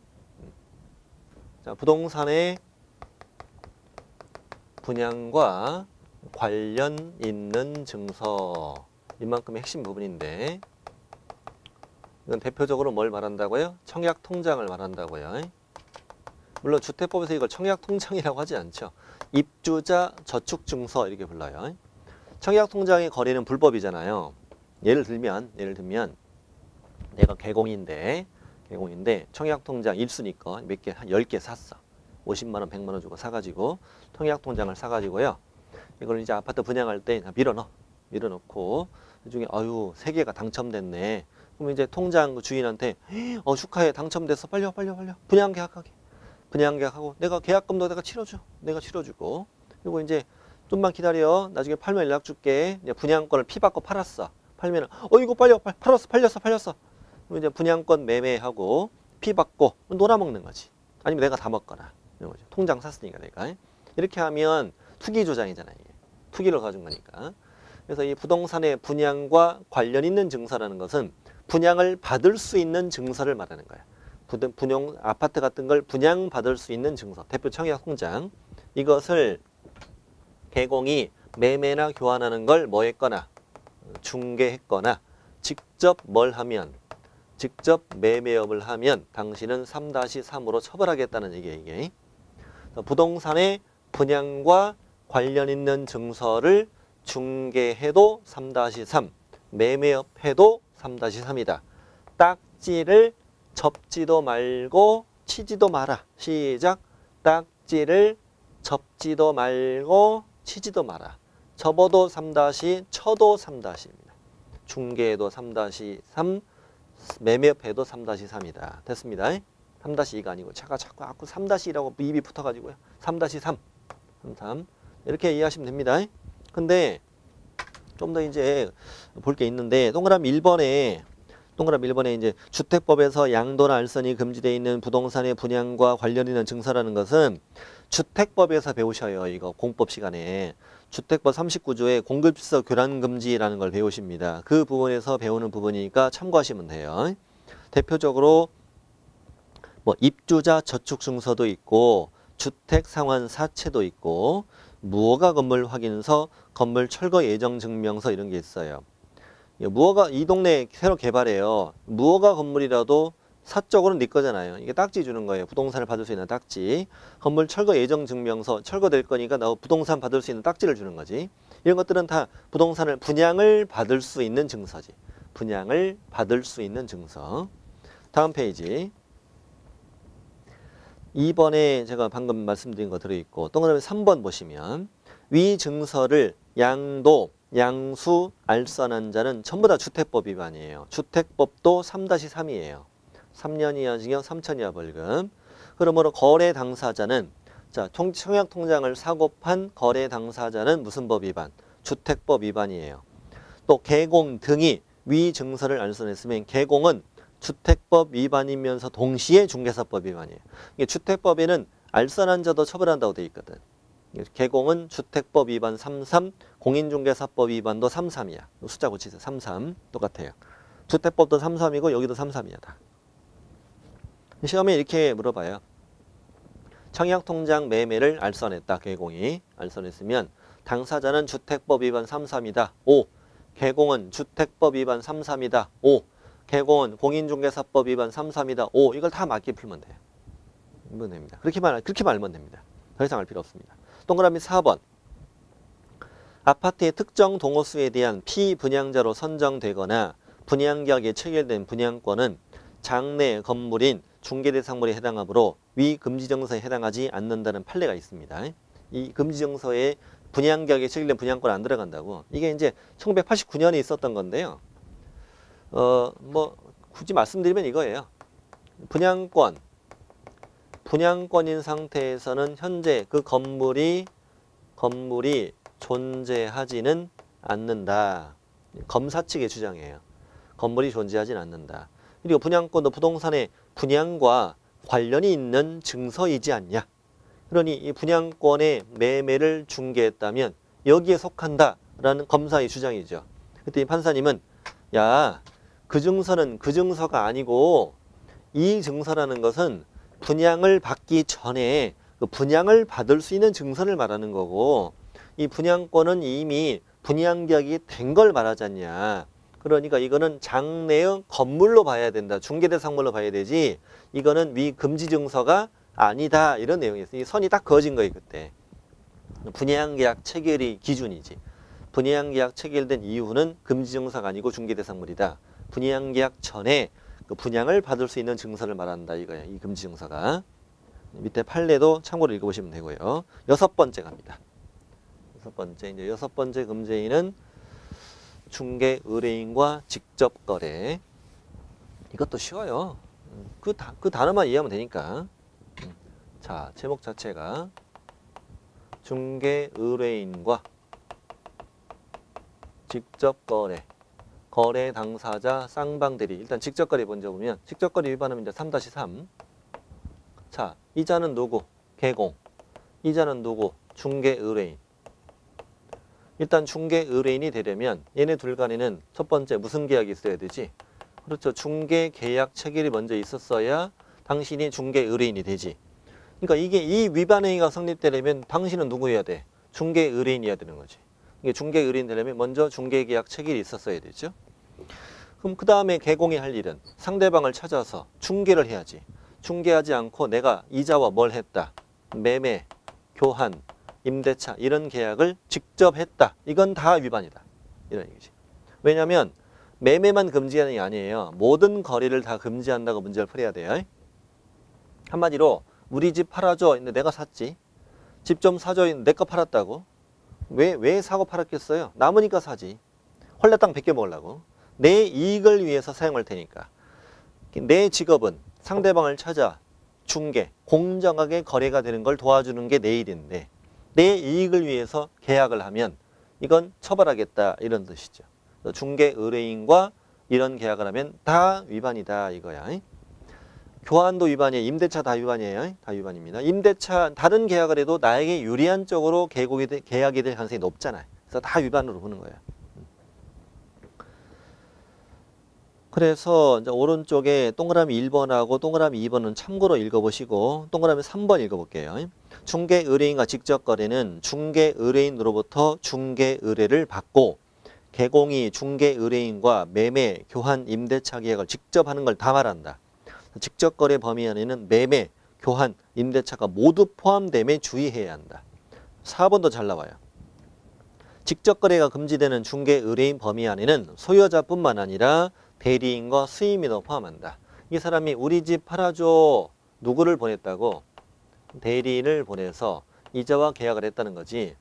자, 부동산의 분양과 관련 있는 증서. 이만큼의 핵심 부분인데 이건 대표적으로 뭘 말한다고요? 청약통장을 말한다고요. 물론 주택법에서 이걸 청약통장이라고 하지 않죠. 입주자 저축증서 이렇게 불러요. 청약통장의 거래는 불법이잖아요. 예를 들면 내가 개공인데 청약통장 일수니까 몇 개, 한 10개 샀어. 50만 원, 100만 원 주고 사가지고 청약통장을 사가지고요. 이걸 이제 아파트 분양할 때 밀어넣고 그중에 아유 3개가 당첨됐네. 그럼 이제 통장 주인한테 축하해 당첨됐어. 빨리 분양 계약하고 내가 계약금도 내가 치러주고 그리고 이제 좀만 기다려. 나중에 팔면 연락 줄게. 이제 분양권을 피받고 팔았어. 팔면은 이거 팔렸어. 그럼 이제 분양권 매매하고 피받고 놀아먹는 거지. 아니면 내가 다 먹거나 이런 거죠. 통장 샀으니까 내가 이렇게 하면 투기 조장이잖아요. 이게. 투기를 가진 거니까. 그래서 이 부동산의 분양과 관련 있는 증서라는 것은 분양을 받을 수 있는 증서를 말하는 거야. 분양 아파트 같은 걸 분양받을 수 있는 증서. 대표 청약통장. 이것을 개공이 매매나 교환하는 걸 뭐 했거나 중개했거나 직접 매매업을 하면 당신은 3-3으로 처벌하겠다는 얘기예요. 이게. 부동산의 분양과 관련 있는 증서를 중개해도 3-3, 매매업해도 3-3이다. 딱지를 접지도 말고 치지도 마라. 시작. 딱지를 접지도 말고 치지도 마라. 접어도 3-, 쳐도 3-입니다. 중개해도 3-3, 매매업해도 3-3이다. 됐습니다. 3-2가 아니고 자꾸 3-2라고 입이 붙어가지고요. 3-3, 3 이렇게 이해하시면 됩니다. 근데 좀 더 이제 볼 게 있는데 동그라미 1번에 이제 주택법에서 양도나 알선이 금지되어 있는 부동산의 분양과 관련 있는 증서라는 것은 주택법에서 배우셔요. 이거 공법 시간에. 주택법 39조에 공급시설 교란 금지라는 걸 배우십니다. 그 부분에서 배우는 부분이니까 참고하시면 돼요. 대표적으로 뭐 입주자 저축 증서도 있고 주택 상환 사채도 있고 무허가 건물 확인서, 건물 철거 예정 증명서 이런 게 있어요. 무허가 이 동네 새로 개발해요. 무허가 건물이라도 사적으로는 네 거잖아요. 이게 딱지 주는 거예요. 부동산을 받을 수 있는 딱지. 건물 철거 예정 증명서, 철거될 거니까 나 부동산 받을 수 있는 딱지를 주는 거지. 이런 것들은 다 부동산을 분양을 받을 수 있는 증서지. 분양을 받을 수 있는 증서. 다음 페이지. 2번에 제가 방금 말씀드린 거 들어있고 동그라미 3번 보시면 위 증서를 양도, 양수, 알선한 자는 전부 다 주택법 위반이에요. 주택법도 3-3이에요. 3년 이하 징역 3천 이하 벌금. 그러므로 거래 당사자는 청약통장을 사고 판 거래 당사자는 무슨 법 위반? 주택법 위반이에요. 또 개공 등이 위 증서를 알선했으면 개공은 주택법 위반이면서 동시에 중개사법 위반이에요. 이게 주택법에는 알선한 자도 처벌한다고 되어 있거든. 개공은 주택법 위반 33, 공인중개사법 위반도 33이야. 숫자 고치세요. 33 똑같아요. 주택법도 33이고 여기도 33이야 다. 시험에 이렇게 물어봐요. 청약통장 매매를 알선했다. 개공이 알선했으면 당사자는 주택법 위반 33이다. O. 개공은 주택법 위반 33이다. O. 개공은 공인중개사법 위반 33이다. 5. 이걸 다 맞게 풀면 돼요. 이면 됩니다. 그렇게 말면 됩니다. 더 이상 할 필요 없습니다. 동그라미 4번. 아파트의 특정 동호수에 대한 피분양자로 선정되거나 분양계약에 체결된 분양권은 장내 건물인 중개대상물에 해당하므로 위 금지정서에 해당하지 않는다는 판례가 있습니다. 이 금지정서에 분양계약에 체결된 분양권 안 들어간다고. 이게 이제 1989년에 있었던 건데요. 뭐 굳이 말씀드리면 이거예요. 분양권인 상태에서는 현재 그 건물이 존재하지는 않는다. 검사 측의 주장이에요. 건물이 존재하지는 않는다. 그리고 분양권도 부동산의 분양과 관련이 있는 증서이지 않냐. 그러니 이 분양권의 매매를 중개했다면 여기에 속한다라는 검사의 주장이죠. 그때 이 판사님은 야, 그 증서는 그 증서가 아니고 이 증서라는 것은 분양을 받기 전에 그 분양을 받을 수 있는 증서를 말하는 거고 이 분양권은 이미 분양계약이 된 걸 말하지 않냐. 그러니까 이거는 장내의 건물로 봐야 된다. 중개대상물로 봐야 되지 이거는 위 금지증서가 아니다. 이런 내용이었어요. 이 선이 딱 그어진 거예요. 그때. 분양계약 체결이 기준이지. 분양계약 체결된 이후는 금지증서가 아니고 중개대상물이다. 분양계약 전에 그 분양을 받을 수 있는 증서를 말한다 이거예요. 이 금지증서가. 밑에 판례도 참고로 읽어보시면 되고요. 6번째 갑니다. 이제 여섯 번째 금지인은 중개 의뢰인과 직접 거래. 이것도 쉬워요. 그 단어만 이해하면 되니까. 자, 제목 자체가 중개 의뢰인과 직접 거래. 거래 당사자 쌍방대리. 일단 직접 거래 먼저 보면 직접 거래 위반하면 이제 3-3. 자, 이자는 누구? 개공. 이자는 누구? 중개 의뢰인. 일단 중개 의뢰인이 되려면 얘네 둘 간에는 첫 번째 무슨 계약이 있어야 되지? 그렇죠. 중개 계약 체결이 먼저 있었어야 당신이 중개 의뢰인이 되지. 그러니까 이게 이 위반 행위가 성립되려면 당신은 누구여야 돼? 중개 의뢰인이어야 되는 거지. 이게 중개 의뢰인 되려면 먼저 중개 계약 체결이 있었어야 되죠. 그럼 그 다음에 개공이 할 일은 상대방을 찾아서 중개를 해야지. 중개하지 않고 내가 이자와 뭘 했다. 매매, 교환, 임대차 이런 계약을 직접 했다. 이건 다 위반이다. 이런 얘기지. 왜냐하면 매매만 금지하는 게 아니에요. 모든 거래를 다 금지한다고 문제를 풀어야 돼요. 한마디로 우리 집 팔아줘. 근데 내가 샀지. 집 좀 사줘. 내 거 팔았다고. 왜 사고 팔았겠어요? 남으니까 사지. 헐레 땅 100개 먹으려고. 내 이익을 위해서 사용할 테니까. 내 직업은 상대방을 찾아 중개, 공정하게 거래가 되는 걸 도와주는 게 내 일인데 내 이익을 위해서 계약을 하면 이건 처벌하겠다 이런 뜻이죠. 중개 의뢰인과 이런 계약을 하면 다 위반이다 이거야. 교환도 위반이에요. 임대차 다 위반이에요. 다 위반입니다. 임대차 다른 계약을 해도 나에게 유리한 쪽으로 계약이 될 가능성이 높잖아요. 그래서 다 위반으로 보는 거예요. 그래서 이제 오른쪽에 동그라미 1번하고 동그라미 2번은 참고로 읽어보시고 동그라미 3번 읽어볼게요. 중개 의뢰인과 직접 거래는 중개 의뢰인으로부터 중개 의뢰를 받고 개공이 중개 의뢰인과 매매, 교환, 임대차 계약을 직접 하는 걸 다 말한다. 직접 거래 범위 안에는 매매, 교환, 임대차가 모두 포함됨에 주의해야 한다. 4번도 잘 나와요. 직접 거래가 금지되는 중개 의뢰인 범위 안에는 소유자뿐만 아니라 대리인과 수임인도 포함한다. 이 사람이 우리 집 팔아줘. 누구를 보냈다고? 대리인을 보내서 이자와 계약을 했다는 거지.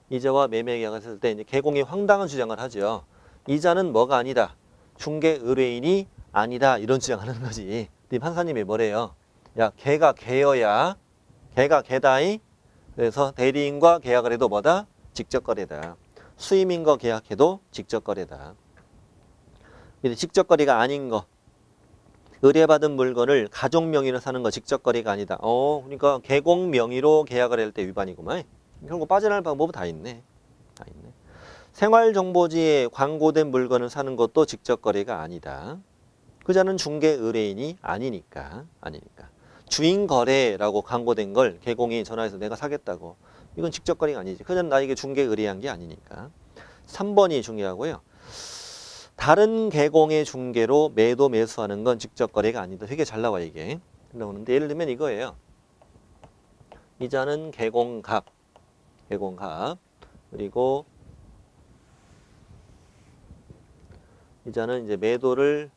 이자와 매매 계약을 했을 때 이제 개공이 황당한 주장을 하죠. 이자는 뭐가 아니다. 중개 의뢰인이 아니다. 이런 주장을 하는 거지. 근데 판사님이 뭐래요? 야, 걔가 걔여야. 걔가 걔다이. 그래서 대리인과 계약을 해도 뭐다? 직접 거래다. 수임인과 계약해도 직접 거래다. 직접 거래가 아닌 거. 의뢰받은 물건을 가족 명의로 사는 거 직접 거래가 아니다. 그러니까 개공 명의로 계약을 할 때 위반이구만. 결국 빠져나갈 방법은 다 있네. 다 있네. 생활정보지에 광고된 물건을 사는 것도 직접 거래가 아니다. 그자는 중개 의뢰인이 아니니까. 주인 거래라고 광고된 걸 개공이 전화해서 내가 사겠다고. 이건 직접 거래가 아니지. 그자는 나에게 중개 의뢰한 게 아니니까. 3번이 중요하고요. 다른 개공의 중개로 매도 매수하는 건 직접 거래가 아니다. 되게 잘 나와 이게. 나오는데 예를 들면 이거예요. 이자는 개공값. 그리고 이자는 이제 매도를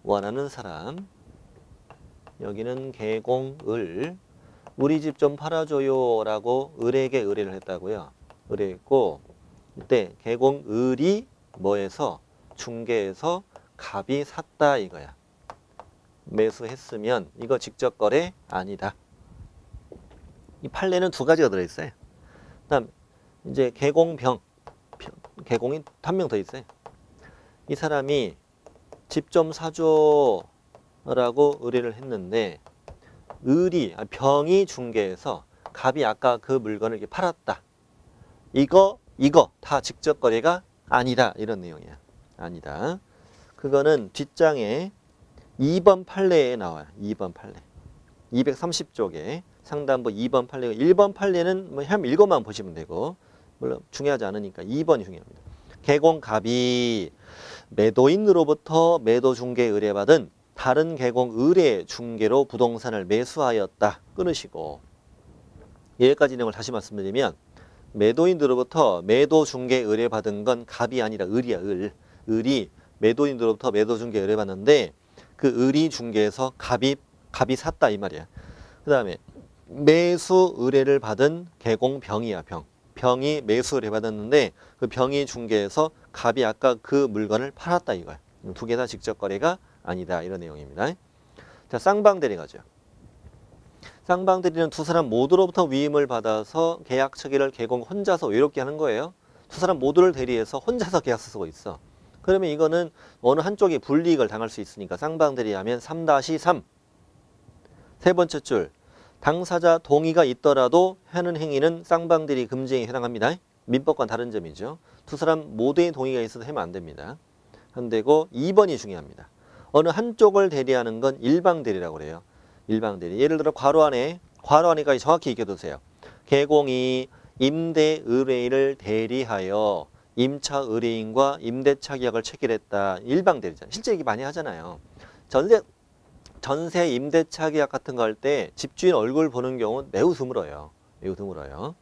원하는 사람. 여기는 개공을 우리 집 좀 팔아줘요 라고 을에게 의뢰를 했다고요. 의뢰했고 이때 개공을이 뭐해서 중개에서 갑이 샀다 이거야. 매수했으면 이거 직접 거래 아니다. 이 판례는 두 가지가 들어있어요. 그다음 이제 개공병, 개공이 한 명 더 있어요. 이 사람이 집 좀 사줘 라고 의뢰를 했는데 병이 중개해서 갑이 아까 그 물건을 이렇게 팔았다. 이거 다 직접 거래가 아니다. 이런 내용이야. 아니다. 그거는 뒷장에 2번 판례에 나와요. 2번 판례. 230쪽에 상단부 2번 판례. 1번 판례는 뭐 한 읽어만 보시면 되고 물론 중요하지 않으니까 2번이 중요합니다. 개공갑이 매도인으로부터 매도 중개 의뢰받은 다른 개공 의뢰 중개로 부동산을 매수하였다. 끊으시고 여기까지 내용을 다시 말씀드리면 매도인들로부터 매도 중개 의뢰받은 건 갑이 아니라 을이야, 을. 을이 매도인들로부터 매도 중개 의뢰받는데 그 을이 중개에서 갑이 샀다 이 말이야. 그 다음에 매수 의뢰를 받은 개공병이야, 병. 병이 매수 의뢰 받았는데 그 병이 중개에서 갑이 아까 그 물건을 팔았다 이거야. 두 개 다 직접 거래가 아니다 이런 내용입니다. 자, 쌍방대리 가죠. 쌍방대리는 두 사람 모두로부터 위임을 받아서 계약 처리를 개공 혼자서 외롭게 하는 거예요. 두 사람 모두를 대리해서 혼자서 계약서 쓰고 있어. 그러면 이거는 어느 한쪽이 불이익을 당할 수 있으니까 쌍방대리 하면 3-3. 세 번째 줄. 당사자 동의가 있더라도 하는 행위는 쌍방대리 금지행위에 해당합니다. 민법과 다른 점이죠. 두 사람 모두의 동의가 있어도 하면 안 됩니다. 안 되고 2번이 중요합니다. 어느 한쪽을 대리하는 건 일방대리라고 그래요. 일방대리. 예를 들어 괄호 안에까지 정확히 익혀두세요. 개공이 임대 의뢰인을 대리하여 임차 의뢰인과 임대차 계약을 체결했다. 일방대리잖아요. 실제 얘기 많이 하잖아요. 전세 임대차 계약 같은 거 할 때 집주인 얼굴 보는 경우는 매우 드물어요. 매우 드물어요.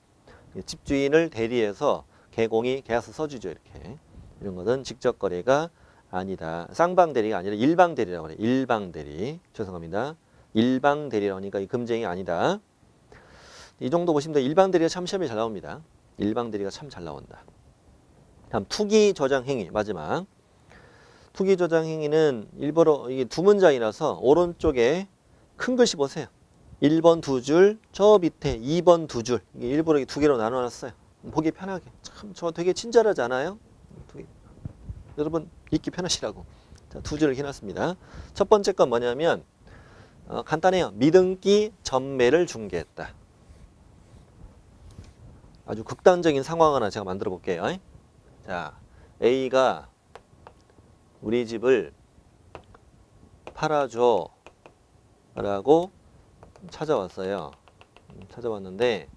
집주인을 대리해서 개공이 계약서 써주죠. 이렇게. 이런 것은 직접 거래가 아니다. 쌍방대리가 아니라 일방대리라고 그래요. 일방대리. 죄송합니다. 일방대리라고 하니까 이 금쟁이 아니다. 이 정도 보시면 돼. 일방대리가 참 시험에 잘 나옵니다. 일방대리가 참 잘 나온다. 다음 투기저장행위 마지막. 투기저장행위는 일부러 이게 두 문장이라서 오른쪽에 큰 글씨 보세요. 1번 두 줄, 저 밑에 2번 두 줄. 이게 일부러 두 개로 나눠놨어요. 보기 편하게. 참 저 되게 친절하지 않아요? 여러분 읽기 편하시라고. 자, 두 줄을 해놨습니다. 첫 번째 건 뭐냐면 간단해요. 미등기 전매를 중개했다. 아주 극단적인 상황 하나 제가 만들어 볼게요. 자, A가 우리 집을 팔아줘 라고 찾아왔어요. 찾아왔는데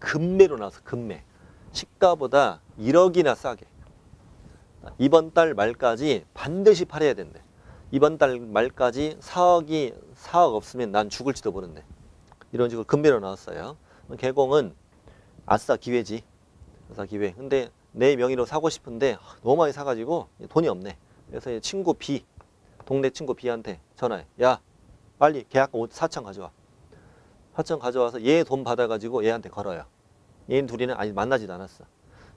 금매로 나와서 금매. 시가보다 1억이나 싸게. 이번 달 말까지 반드시 팔아야 된대. 이번 달 말까지 4억 없으면 난 죽을지도 모른대. 이런 식으로 금매로 나왔어요. 개공은 아싸 기회지. 아싸 기회. 근데 내 명의로 사고 싶은데 너무 많이 사가지고 돈이 없네. 그래서 친구 B, 동네 친구 B한테 전화해. 야, 빨리 계약금 4천 가져와. 4천 가져와서 얘 돈 받아가지고 얘한테 걸어요. 얘는 둘이는 아직 만나지도 않았어.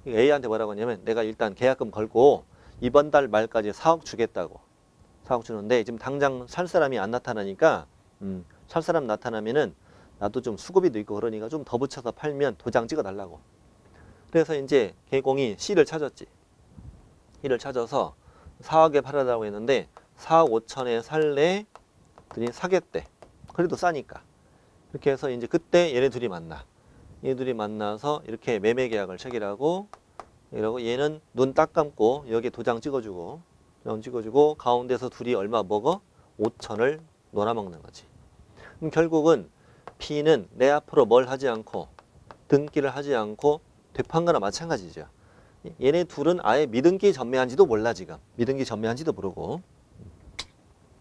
A한테 뭐라고 하냐면 내가 일단 계약금 걸고 이번 달 말까지 4억 주겠다고. 4억 주는데 지금 당장 살 사람이 안 나타나니까 살 사람 나타나면은 나도 좀 수고비도 있고 그러니까 좀 더 붙여서 팔면 도장 찍어달라고. 그래서 이제 개공이 C를 찾았지. C를 찾아서 4억에 팔아달라고 했는데 4억 5천에 살래? 그랬더니 사겠대. 그래도 싸니까. 이렇게 해서 이제 그때 얘네 둘이 만나. 얘네 둘이 만나서 이렇게 매매 계약을 체결하고 이러고 얘는 눈 딱 감고 여기에 도장 찍어주고 가운데서 둘이 얼마 먹어? 5천을 놀아먹는 거지. 그럼 결국은 B는 내 앞으로 뭘 하지 않고 등기를 하지 않고 되판 거나 마찬가지죠. 얘네 둘은 아예 미등기 전매한지도 몰라 지금. 미등기 전매한지도 모르고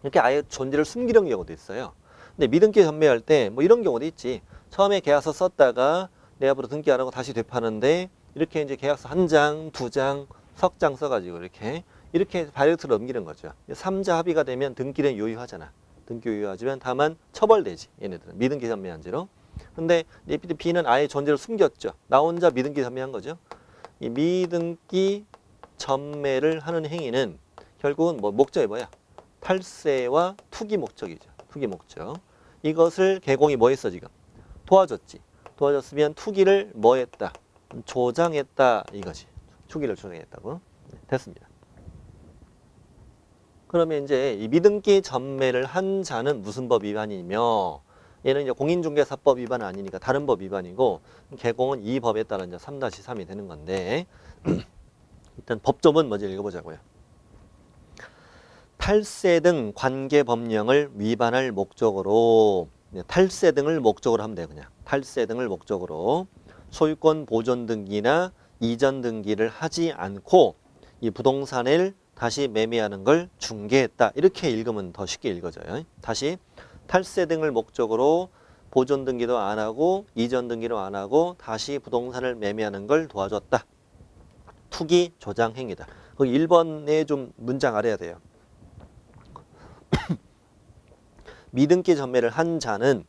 이렇게 아예 존재를 숨기려는 경우도 있어요. 근데 미등기 전매할 때 뭐 이런 경우도 있지. 처음에 계약서 썼다가 내 앞으로 등기 안 하고 다시 되파는데 이렇게 이제 계약서 한 장, 두 장, 석 장 써가지고 이렇게 다이렉트로 넘기는 거죠. 3자 합의가 되면 등기는 유효하잖아. 등기 유효하지만 다만 처벌되지. 얘네들은 미등기 전매한지로. 근데 B는 아예 존재를 숨겼죠. 나 혼자 미등기 전매한 거죠. 이 미등기 전매를 하는 행위는 결국은 뭐 목적이 뭐야? 탈세와 투기 목적이죠. 투기 목적. 이것을 개공이 뭐 했어 지금? 도와줬지. 도와줬으면 투기를 뭐 했다? 조장했다 이거지. 투기를 조장했다고. 됐습니다. 그러면 이제 이 미등기 전매를 한 자는 무슨 법 위반이며 얘는 이제 공인중개사법 위반은 아니니까 다른 법 위반이고 개공은 이 법에 따라 이제 3-3이 되는 건데 일단 법조문 먼저 읽어보자고요. 탈세 등 관계 법령을 위반할 목적으로 탈세 등을 목적으로 하면 돼요. 그냥 탈세 등을 목적으로 소유권 보존 등기나 이전 등기를 하지 않고 이 부동산을 다시 매매하는 걸 중개했다. 이렇게 읽으면 더 쉽게 읽어져요. 다시 탈세 등을 목적으로 보존 등기도 안 하고 이전 등기도 안 하고 다시 부동산을 매매하는 걸 도와줬다. 투기 조장 행위다. 거기 1번에 좀 문장 알아야 돼요. 미등기 전매를 한 자는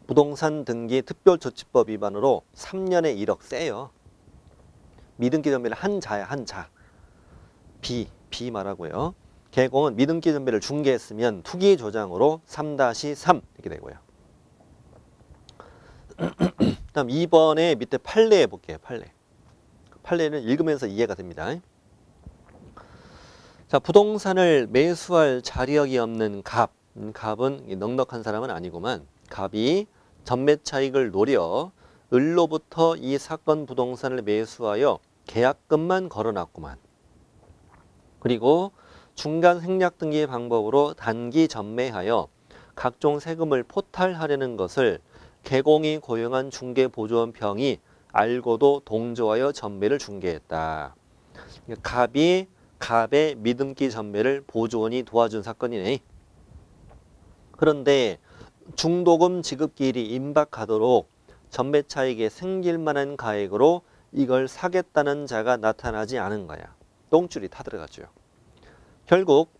부동산 등기 특별조치법 위반으로 3년에 1억 세요. 미등기 전매를 한 자야, 한 자. B 말하고요. 개공은 미등기 전매를 중개했으면 투기 조장으로 3-3 이렇게 되고요. 다음 2번에 밑에 판례 볼게요. 판례는 읽으면서 이해가 됩니다. 자, 부동산을 매수할 자력이 없는 갑은 넉넉한 사람은 아니구만. 갑이 전매 차익을 노려 을로부터 이 사건 부동산을 매수하여 계약금만 걸어놨구만. 그리고 중간 생략 등기 방법으로 단기 전매하여 각종 세금을 포탈하려는 것을 개공이 고용한 중개보조원평이 알고도 동조하여 전매를 중개했다. 갑의 미등기 전매를 보조원이 도와준 사건이네. 그런데 중도금 지급기일이 임박하도록 전매 차익에 생길 만한 가액으로 이걸 사겠다는 자가 나타나지 않은 거야. 똥줄이 타들어가죠. 결국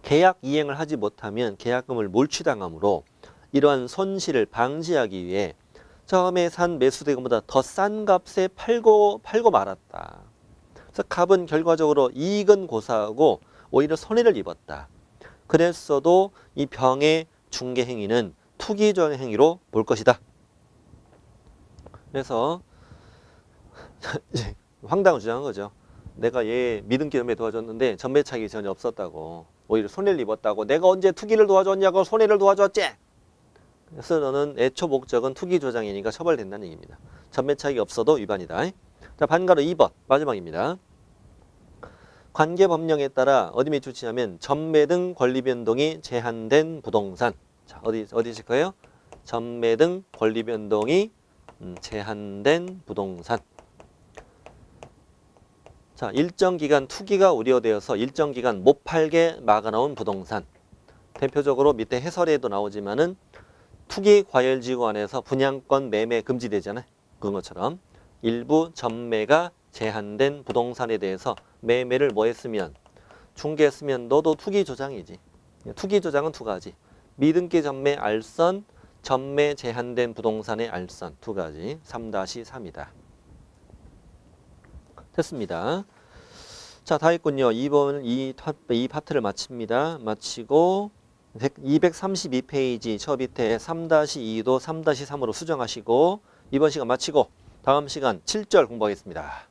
계약 이행을 하지 못하면 계약금을 몰취당하므로 이러한 손실을 방지하기 위해 처음에 산 매수대금보다 더 싼 값에 팔고 말았다. 그래서 갑은 결과적으로 이익은 고사하고 오히려 손해를 입었다. 그랬어도 이 병의 중개 행위는 투기조장 행위로 볼 것이다. 그래서 황당한 주장한 거죠. 내가 얘 미등기 전매 도와줬는데 전매 차익이 전혀 없었다고. 오히려 손해를 입었다고. 내가 언제 투기를 도와줬냐고 손해를 도와줬지. 그래서 너는 애초 목적은 투기 조장이니까 처벌된다는 얘기입니다. 전매 차익이 없어도 위반이다. 자, 반가로 2번 마지막입니다. 관계법령에 따라 어디 및 조치하면 전매 등 권리 변동이 제한된 부동산. 자, 어디 있을 거예요? 전매 등 권리 변동이 제한된 부동산. 자, 일정 기간 투기가 우려되어서 일정 기간 못 팔게 막아놓은 부동산. 대표적으로 밑에 해설에도 나오지만은 투기 과열지구 안에서 분양권 매매 금지되잖아요. 그런 것처럼 일부 전매가 제한된 부동산에 대해서 매매를 뭐 했으면 중개했으면 너도 투기 조장이지. 투기 조장은 두 가지. 미등기 전매 알선, 전매 제한된 부동산의 알선 두 가지. 3-3이다. 됐습니다. 자, 다 했군요. 2번 이 파트를 마칩니다. 마치고 232페이지 저 밑에 3-2도 3-3으로 수정하시고 이번 시간 마치고 다음 시간 7절 공부하겠습니다.